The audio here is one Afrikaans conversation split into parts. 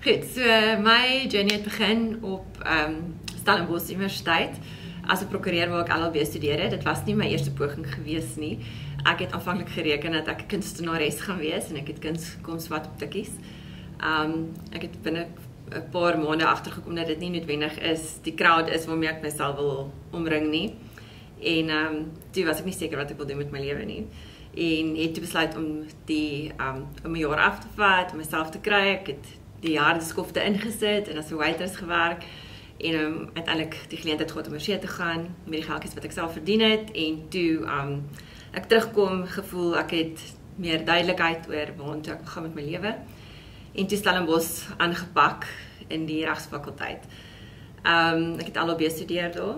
Goed, so my journey het begin op Stellenbosch Universiteit as 'n prokureur waar ek LLB studeer het. Dit was nie my eerste poging gewees nie. Ek het aanvanklik gereken dat ek 'n kunstenares gaan wees en ek het kuns kom swat op tikkies. Ek het binne 'n paar maande agtergekom dat dit nie noodwendig is die crowd is waarmee ek myself wil omring nie. En toe was ek nie seker wat ek wil doen met my lewe nie. En het toe besluit om om 'n jaar af te vat, om myself te kry. Ek het die jaar die skofte ingesit en as 'n waitress gewerk en uiteindelik die geleentheid gehad om oorsee te gaan met die geldjies wat ek self verdien het en toe ek terugkom gevoel ek het meer duidelikheid oor waartoe ek wil gaan met my lewe en toe Stellenbosch aangepak in die regsfakulteit. Ek het LLB studeer daar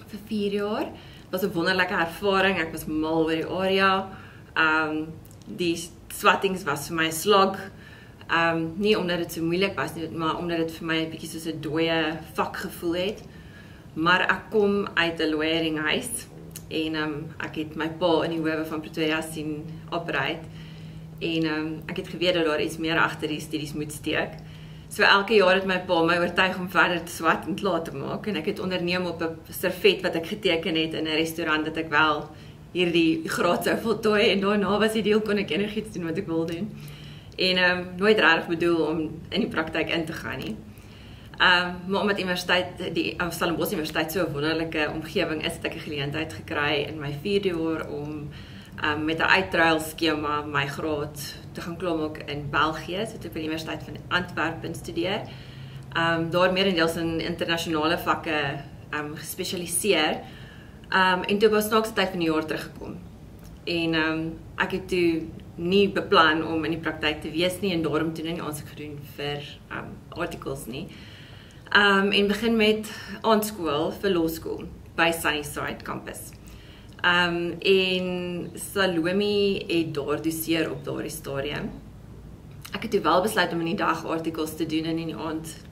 vir 4 jaar. Het was 'n wonderlike ervaring. Ek was mal oor die area. Die swattings was vir my 'n slog. Nie omdat dit so moeilik was nie, maar omdat dit vir my 'n bietjie soos 'n dooie vak gevoel het. Maar ek kom uit 'n lawyering-huis en ek het my pa in die howe van Pretoria sien operate en ek het geweet dat daar iets meer agter die studies moet steek. So elke jaar het my pa my oortuig om verder te swat en klaar te maak en ek het onderneem op 'n servet wat ek geteken het in 'n restaurant dat ek wel hierdie graad sou voltooi en daarna was die deal kon ek enigiets doen wat ek wil doen. En nooit regtig bedoel om in die praktyk in te gaan nie. Maar omdat die Stellenbosch Universiteit so 'n wonderlike omgewing is, het ek 'n geleentheid gekry in my 4de jaar om met 'n uitruil skema my graad te gaan klaarmaak in België, so op die Universiteit van Antwerpen studeer. Daar meerendeels in internasionale vakke gespesialiseer. En toe was snaakse tyd van die jaar teruggekom. En ek het toe nie beplan om in die praktyk te wees nie en daarom toe nie aansoek gedoen vir articles nie. En begin met aanskool vir law school by Sunnyside campus. En Salome het daar doseer op daardie stadium. Ek het toe wel besluit om in die dag articles te doen en in die aand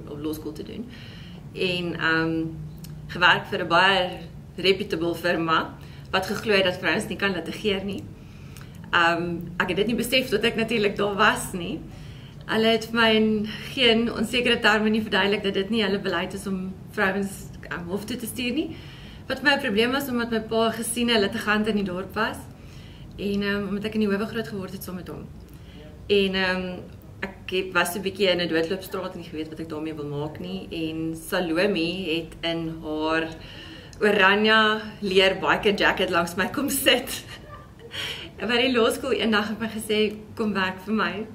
op law school te doen. En gewerk vir 'n baie reputable firma wat geglo het dat vrouens nie kan litigeer nie. Ek het dit nie besef tot ek natuurlik daar was nie. Hulle het vir my in geen onsekere terme nie verduidelik dat dit nie hulle beleid is om vrouens hof toe te stuur nie. Wat my probleem was omdat my pa gesiene litigant in die dorp was en omdat ek in die howe groot geword het saam met hom. En ek was so 'n bietjie in 'n doodloopstraat en nie geweet wat ek daarmee wil maak nie en Salome het in haar oranje leer biker jacket langs my kom sit. By die law school eendag het my gesê kom werk vir my.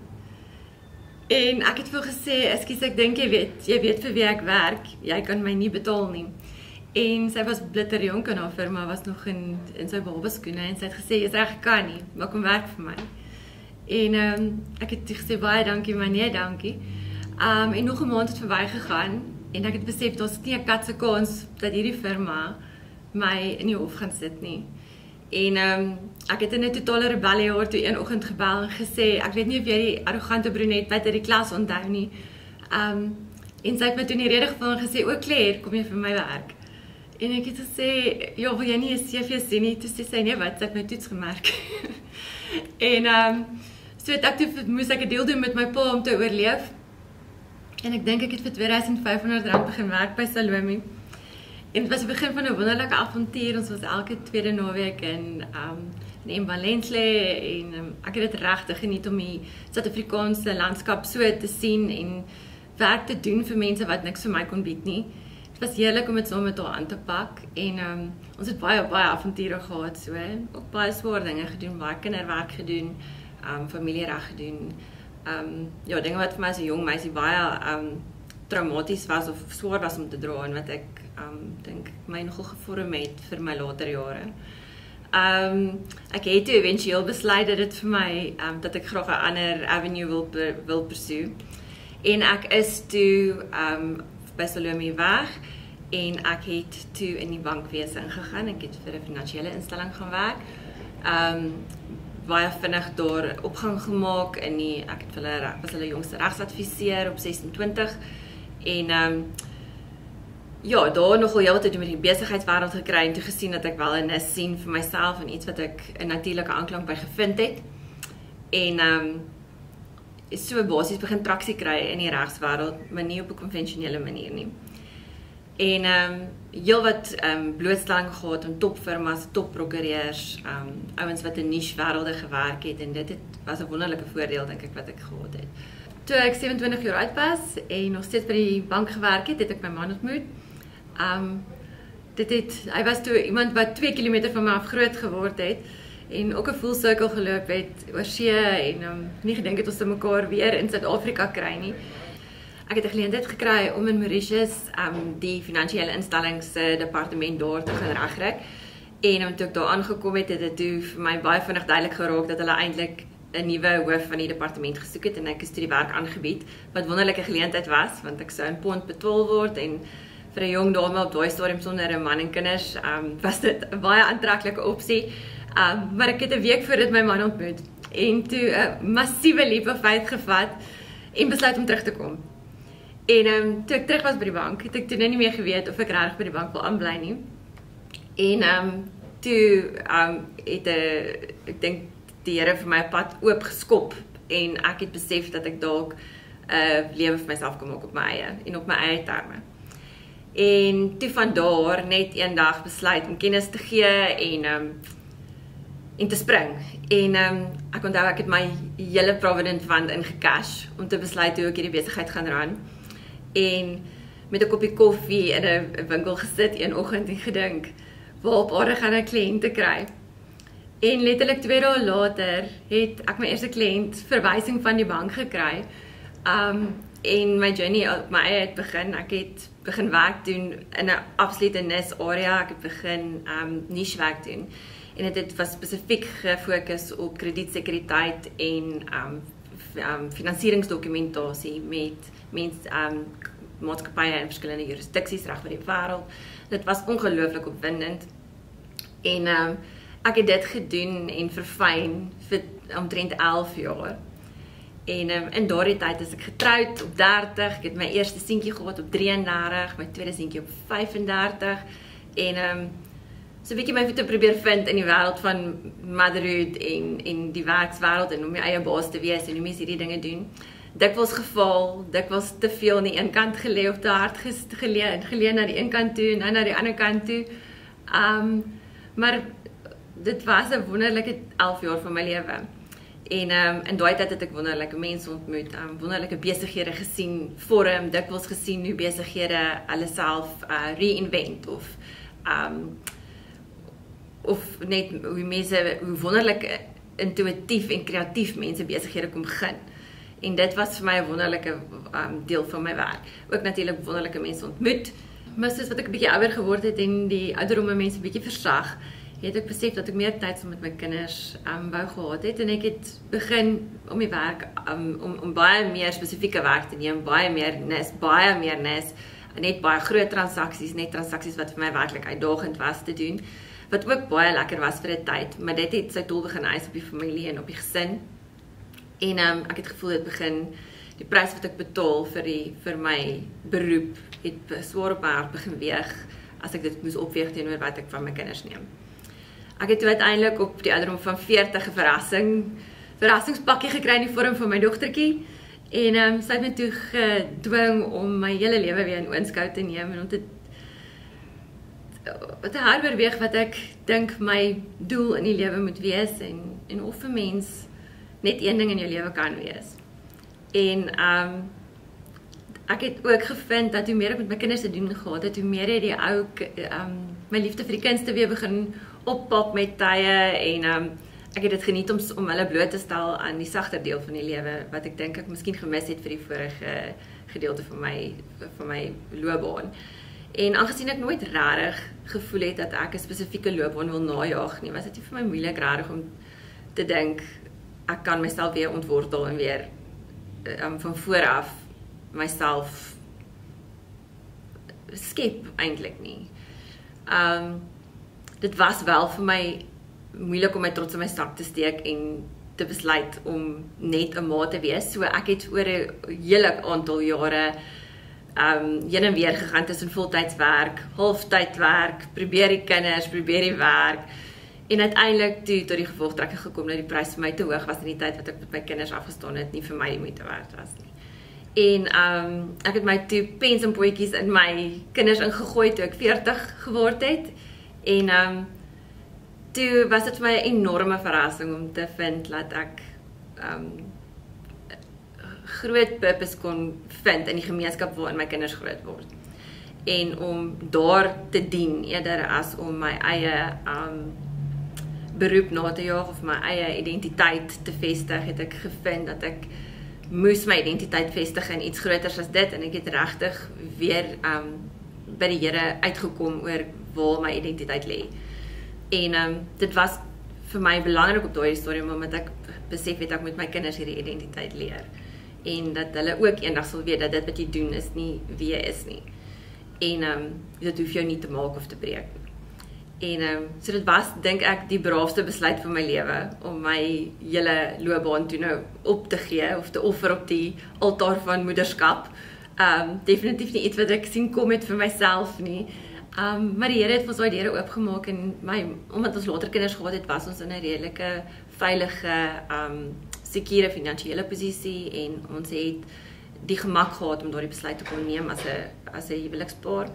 En ek het vir gesê, ekskuus, ek dink jy weet vir wie ek werk. Jy kan my nie betaal nie. En sy was blitterjonk en haar firma was nog in sy babaskoene en sy het gesê jy's reg, ek kan nie, maar kom werk vir my. En ek het gesê baie dankie, maar nee dankie. En nog 'n maand het verbygegaan en ek het besef daar's nie 'n kat se kans dat hierdie firma my in die hof gaan sit nie. En ek het in 'n totale rebellie haar toe een oggend gebel en gesê ek weet nie of jy die arrogante brunet wat uit die klas onthou nie. En sy het my toe in die rede geval en gesê o Claire, kom jy vir my werk? En ek het gesê ja, wil jy nie 'n CV sien nie? Toe sê sy nee, wat? Sy het my toets gemerk. En so het ek toe moes ek 'n deal doen met my pa om te oorleef. En ek dink ek het vir R2500 begin werk by Salome. En dit was die begin van 'n wonderlike avontuur. Ons was elke tweede naweek in Mbalenhle en ek het dit regtig geniet om die Suid-Afrikaanse landskap so te sien en werk te doen vir mense wat niks vir my kon bied nie. Dit was heerlik om dit saam met haar aan te pak en ons het baie avonture gehad so. Ook baie swaar dinge gedoen, baie kinderwerk gedoen, familiereg gedoen. Ja, dinge wat vir my as 'n jong meisie baie traumaties was of swaar was om te dra en wat ek dink my nogal gevorm het vir my later jare. Ek het toe eventueel besluit dat dit vir my dat ek graag 'n ander avenue wil pursue. En ek is toe by Salome weg en ek het toe in die bankwese ingegaan. Ek het vir 'n finansiële instelling gaan werk. Baie vinnig daar opgang gemaak in ek het was hulle jongste regsadviseur op 26 en ja, daar nogal heel wat te doen met die besigheidswêreld gekry en toe gesien dat ek wel 'n nis sien vir myself en iets wat ek 'n natuurlike aanklank by gevind het. En so basies begin traksie kry in die regswêreld, maar nie op 'n konvensionele manier nie. En heel wat blootstelling gehad aan topfirmas, topprokureurs, ouens wat in niche wêrelde gewerk het en dit was 'n wonderlike voordeel dink ek wat ek gehad het. Toe ek 27 jaar oud was en nog steeds by die bank gewerk het ek my man ontmoet. Hy was toe iemand wat 2 kilometer van my af groot geword het en ook 'n full circle geloop het oor see en nie gedink het ons te mekaar weer in Suid-Afrika kry nie. Ek het 'n geleentheid gekry om in Mauritius die finansiële instellings departement daar te gaan regkry. En toe ek daar aangekom het, het dit toe vir my baie vinnig duidelik geraak dat hulle eintlik 'n nuwe hoof van die departement gesoek het en ek is toe die werk aangebied, wat wonderlike geleentheid was, want ek sou in pond betaal word en vir 'n jong dame op daai stadium sonder 'n man en kinders, was dit 'n baie aantreklike opsie. Maar ek het 'n week voor dit my man ontmoet en toe 'n massiewe leap of faith gevat en besluit om terug te kom. En toe ek terug was by die bank, het ek toe nie meer geweet of ek regtig by die bank wil aanbly nie. En toe het ek dink die Here vir my 'n pad oop geskop en ek het besef dat ek dalk 'n lewe vir myself kan maak op my eie en op my eie terme. En toe van daar net eendag besluit om kennis te gee en te spring. En ek onthou ek het my hele Provident Fund ingecash om te besluit hoe ek hierdie besigheid gaan run. En met 'n koppie koffie in 'n winkel gesit een oggend en gedink, waar op aarde gaan ek kliënte kry? En letterlik 2 dae later het ek my eerste kliënt verwysing van die bank gekry. En my journey op my eie het begin. Ek het begin werk doen in 'n absolute nis area. Ek het begin niche werk doen. En dit was spesifiek gefokus op kredietsekuriteit en finansieringsdokumentasie met maatskappye in verskillende jurisdiksies reg oor die wêreld. Dit was ongelooflik opwindend. En ek het dit gedoen en verfyn vir omtrent 11 jaar. En in daardie tyd is ek getroud op 30, ek het my eerste seentjie gehad op 33, my tweede seentjie op 35 en so 'n bietjie my voete probeer vind in die wêreld van motherhood en die werkswêreld en om my eie baas te wees en hoe mense hierdie dinge doen. Dikwels geval, dikwels te veel aan die een kant gelê of te hard geleen na die een kant toe en na die ander kant toe. Maar dit was 'n wonderlike 11 jaar van my lewe. En in daai tyd het ek wonderlike mense ontmoet, wonderlike besighede gesien, vorm, dikwels gesien hoe besighede hulle self reinvent of net hoe wonderlik intuïtief en kreatief mense besighede kom begin. En dit was vir my 'n wonderlike deel van my werk. Ook natuurlik wonderlike mense ontmoet. Maar soos wat ek 'n bietjie ouer geword het en die ouderdomme mense 'n bietjie versag, het ek besef dat ek meer tyd saam met my kinders wou gehad het en ek het begin om die werk om baie meer spesifieke werk te neem, baie meer nis, net baie groot transaksies, net transaksies wat vir my werklik uitdagend was te doen, wat ook baie lekker was vir 'n tyd, maar dit het sy tol begin eis op die familie en op die gesin. En ek het gevoel dit begin die prys wat ek betaal vir my beroep het swaar op my hart begin weeg as ek dit moes opweeg teenoor wat ek van my kinders neem. Ek het toe uiteindelik op die ouderdom van 40 'n verrassingspakkie gekry in die vorm van my dogtertjie en sy het my toe gedwing om my hele lewe weer in oënskou te neem en om te herbeweeg wat ek dink my doel in die lewe moet wees en of 'n mens net een ding in jou lewe kan wees. En ek het ook gevind dat hoe meer ek met my kinders te doen gehad het, hoe meer het die ou my liefde vir die kunste weer begin oppop met tye en ek het dit geniet om hulle bloot te stel aan die sagter deel van die lewe wat ek dink ek miskien gemis het vir die vorige gedeelte van my loopbaan. En aangesien ek nooit regtig gevoel het dat ek 'n spesifieke loopbaan wil najag nie, was dit vir my moeilik regtig om te dink ek kan myself weer ontwortel en weer van voor af myself skep eintlik nie. Dit was wel vir my moeilik om my trots in my sak te steek en te besluit om net 'n ma te wees. So ek het oor 'n hele aantal jare heen en weer gegaan tussen voltydswerk, halftydwerk, probeer die kinders, probeer die werk En uiteindelik toe tot die gevolgtrekking gekom dat die prys vir my te hoog was in die tyd wat ek met my kinders afgestaan het, nie vir my die moeite werd was nie. En ek het my toe pens en potjies in my kinders ingegooi toe ek 40 geword het. En toe was dit vir my 'n enorme verrassing om te vind dat ek groot purpose kon vind in die gemeenskap waarin my kinders groot word. En om daar te dien eerder as om my eie beroep na te jaag of my eie identiteit te vestig, het ek gevind dat ek moes my identiteit vestig in iets groters as dit, en ek het regtig weer by die Here uitgekom oor waar my identiteit lê. En dit was vir my belangrik op daardie stadium omdat ek besef het ek moet my kinders hierdie identiteit leer. En dat hulle ook eendag sal weet dat dit wat jy doen is nie wie jy is nie. En dit hoef jou nie te maak of te breek. En so dit was, dink ek, die braafste besluit van my lewe om my hele loopbaan toe nou op te gee of te offer op die altaar van moederskap. Definitief nie iets wat ek sien kom het vir myself nie. Maar die Here het ons daai deure oopgemaak en omdat ons later kinders gehad het, was ons in 'n redelike veilige, sekere finansiële posisie en ons het die gemak gehad om daardie besluit te kon neem as 'n huwelikspaar.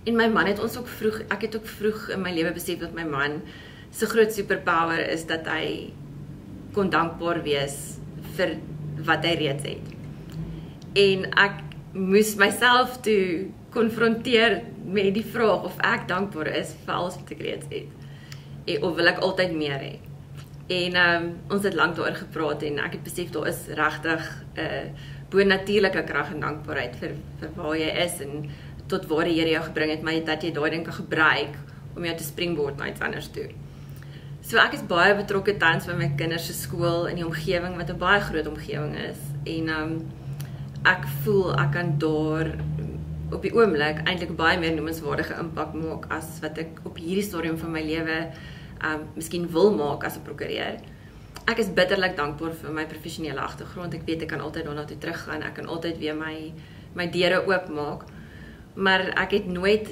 En my man het ons ook vroeg, ek het ook vroeg in my lewe besef dat my man se groot superpower is dat hy kon dankbaar wees vir wat hy reeds het. En ek moes myself toe konfronteer met die vraag of ek dankbaar is vir alles wat ek reeds het. Of wil ek altyd meer hê? En ons het lank daaroor gepraat en ek het besef daar is regtig 'n bonatuurlike krag en dankbaarheid vir waar jy is en tot waar die Here jou gebring het, maar dat jy daai ding kan gebruik om jou te springboard na iets anders toe. So ek is baie betrokke tans by my kinders se skool in die omgewing wat 'n baie groot omgewing is. En ek voel ek kan daar op die oomblik eintlik baie meer noemenswaardige impak maak as wat ek op hierdie stadium van my lewe miskien wil maak as 'n prokureur. Ek is bitterlik dankbaar vir my professionele agtergrond. Ek weet ek kan altyd daarna toe teruggaan. Ek kan altyd weer my deure oopmaak. Maar ek het nooit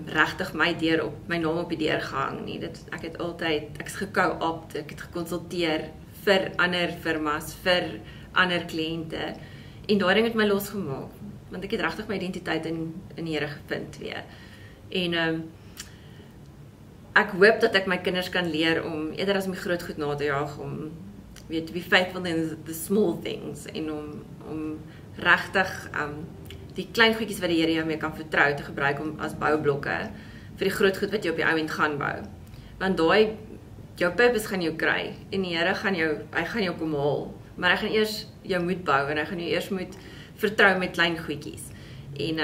regtig my naam op die deur gehang nie. Ek is geco-opt, ek het gekonsulteer vir ander firmas, vir ander kliënte. En daai ding het my losgemaak, want ek het regtig my identiteit in die Here gevind weer. En ek hoop dat ek my kinders kan leer om eerder as my groot goed na te jaag, om to be faithful in the small things en om regtig die klein goedjies wat die Here jou mee kan vertrou te gebruik as boublokke vir die groot goed wat jy op die ou end gaan bou. Want jou purpose gaan jou kry en die Here gaan jou kom haal, maar hy gaan eers jou moet bou en hy gaan jou eers moet vertrou met klein goedjies. En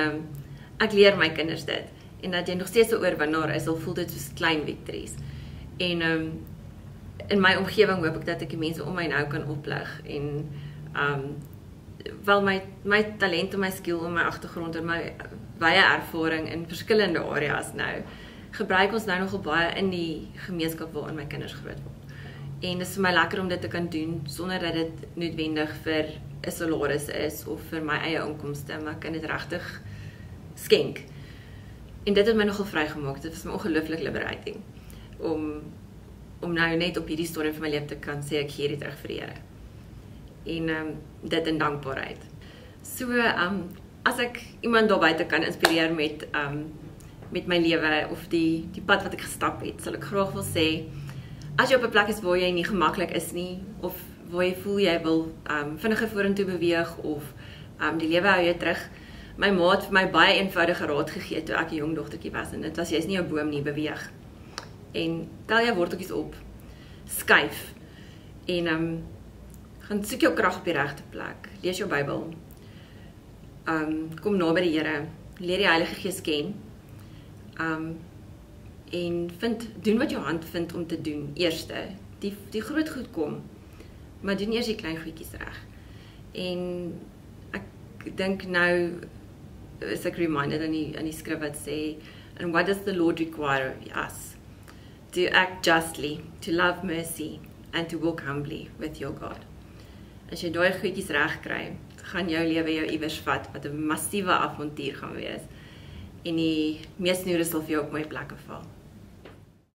ek leer my kinders dit. En dat jy nog steeds 'n oorwinnaar is, al voel dit soos klein victories. En in my omgewing hoop ek dat ek die mense om my nou kan oplig en wel my talent en my skill en my agtergrond en my baie ervaring in verskillende areas nou gebruik ons nou nogal baie in die gemeenskap waarin my kinders groot word. En dit is vir my lekker om dit te kan doen sonder dat dit noodwendig vir 'n salaris is of vir my eie inkomste, maar ek kan dit regtig skenk. En dit het my nogal vrygemaak. Dit was my ongelooflik liberating om nou net op hierdie stadium van my lewe te kan sê ek gee dit terug vir die Here. En dit in dankbaarheid. So as ek iemand daar buite kan inspireer met my lewe of die pad wat ek gestap het, sal ek graag wil sê, as jy op 'n plek is waar jy nie gemaklik is nie, of waar jy voel jy wil vinniger vorentoe beweeg of die lewe hou jou terug. My ma het vir my baie eenvoudige raad gegee toe ek 'n jong dogtertjie was en dit was jy's nie 'n boom nie, beweeg. En tel jou worteltjies op, skuif en gaan soek jou krag op die regte plek. Lees jou Bybel. Kom naby die Here, leer die Heilige Gees ken. En doen wat jou hand vind om te doen. Eerste, die groot goed kom, maar doen eers die klein goedjies reg. En ek dink nou is ek reminded aan die skrif wat sê, and what does the Lord require of us? To act justly, to love mercy, and to walk humbly with your God. As jy daai goedjies reg kry, gaan jou lewe jou iewers vat wat 'n massiewe avontuur gaan wees. En die meeste snoere sal vir jou op my plekke val.